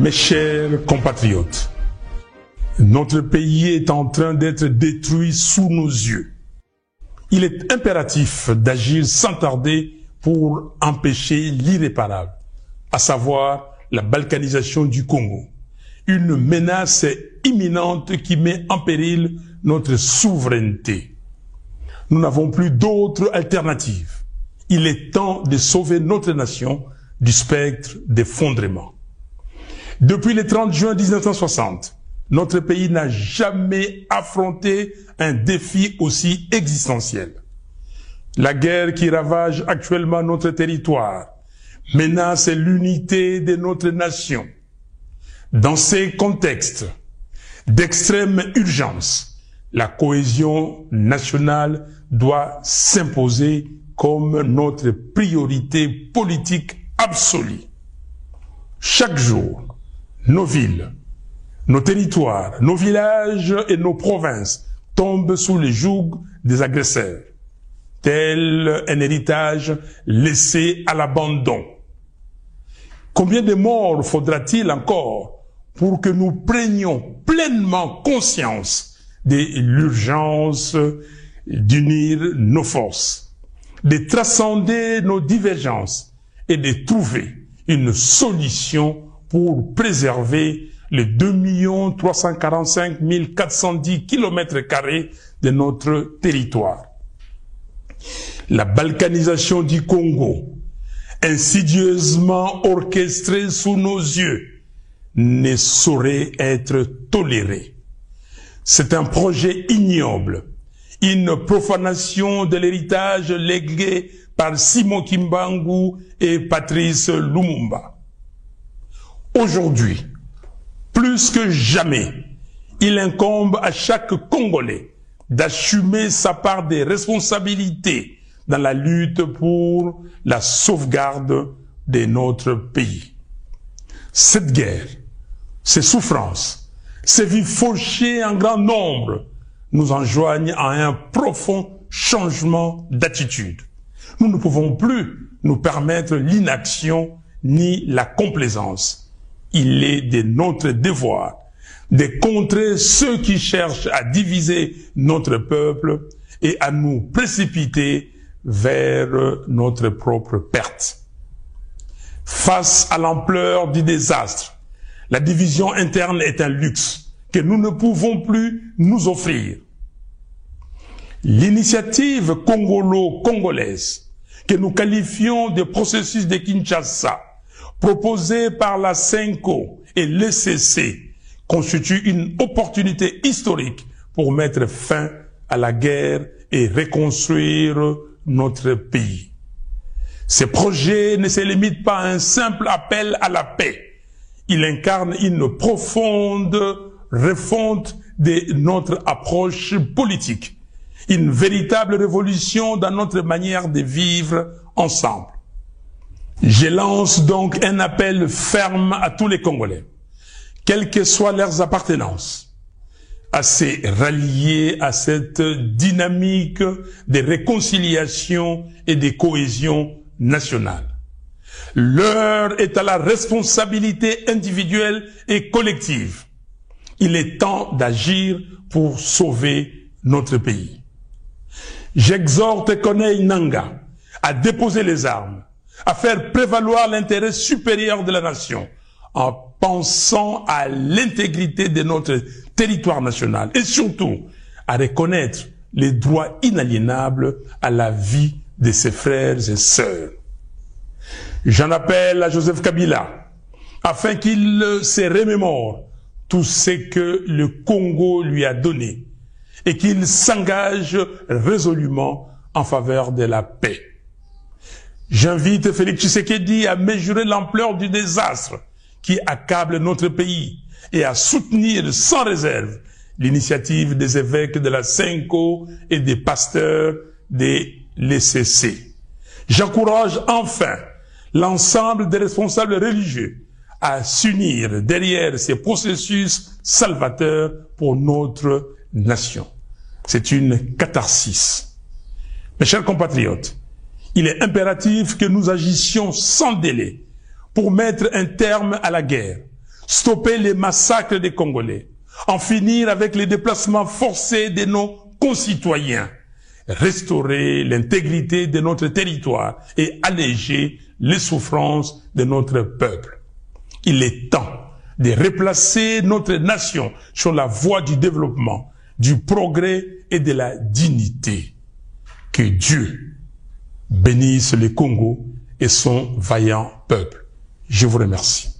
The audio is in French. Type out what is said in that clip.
Mes chers compatriotes, notre pays est en train d'être détruit sous nos yeux. Il est impératif d'agir sans tarder pour empêcher l'irréparable, à savoir la balkanisation du Congo. Une menace imminente qui met en péril notre souveraineté. Nous n'avons plus d'autre alternative. Il est temps de sauver notre nation du spectre d'effondrement. Depuis le 30 juin 1960, notre pays n'a jamais affronté un défi aussi existentiel. La guerre qui ravage actuellement notre territoire menace l'unité de notre nation. Dans ces contextes d'extrême urgence, la cohésion nationale doit s'imposer comme notre priorité politique absolue. Chaque jour, nos villes, nos territoires, nos villages et nos provinces tombent sous le joug des agresseurs, tel un héritage laissé à l'abandon. Combien de morts faudra-t-il encore pour que nous prenions pleinement conscience de l'urgence d'unir nos forces, de transcender nos divergences et de trouver une solution pour préserver les 2 345 410 km² de notre territoire. La balkanisation du Congo, insidieusement orchestrée sous nos yeux, ne saurait être tolérée. C'est un projet ignoble, une profanation de l'héritage légué par Simon Kimbangu et Patrice Lumumba. Aujourd'hui, plus que jamais, il incombe à chaque Congolais d'assumer sa part des responsabilités dans la lutte pour la sauvegarde de notre pays. Cette guerre, ces souffrances, ces vies fauchées en grand nombre nous enjoignent à un profond changement d'attitude. Nous ne pouvons plus nous permettre l'inaction ni la complaisance. Il est de notre devoir de contrer ceux qui cherchent à diviser notre peuple et à nous précipiter vers notre propre perte. Face à l'ampleur du désastre, la division interne est un luxe que nous ne pouvons plus nous offrir. L'initiative congolo-congolaise, que nous qualifions de processus de Kinshasa, proposée par la CENCO et l'ECC, constitue une opportunité historique pour mettre fin à la guerre et reconstruire notre pays. Ce projet ne se limite pas à un simple appel à la paix. Il incarne une profonde refonte de notre approche politique, une véritable révolution dans notre manière de vivre ensemble. Je lance donc un appel ferme à tous les Congolais, quelles que soient leurs appartenances, à se rallier à cette dynamique de réconciliation et de cohésion nationale. L'heure est à la responsabilité individuelle et collective. Il est temps d'agir pour sauver notre pays. J'exhorte Corneille Nangaa à déposer les armes, à faire prévaloir l'intérêt supérieur de la nation, en pensant à l'intégrité de notre territoire national et surtout à reconnaître les droits inaliénables à la vie de ses frères et sœurs. J'en appelle à Joseph Kabila afin qu'il se remémore tout ce que le Congo lui a donné et qu'il s'engage résolument en faveur de la paix. J'invite Félix Tshisekedi à mesurer l'ampleur du désastre qui accable notre pays et à soutenir sans réserve l'initiative des évêques de la CENCO et des pasteurs de l'ECC. J'encourage enfin l'ensemble des responsables religieux à s'unir derrière ces processus salvateurs pour notre nation. C'est une catharsis. Mes chers compatriotes, il est impératif que nous agissions sans délai pour mettre un terme à la guerre, stopper les massacres des Congolais, en finir avec les déplacements forcés de nos concitoyens, restaurer l'intégrité de notre territoire et alléger les souffrances de notre peuple. Il est temps de replacer notre nation sur la voie du développement, du progrès et de la dignité. Que Dieu bénisse le Congo et son vaillant peuple. Je vous remercie.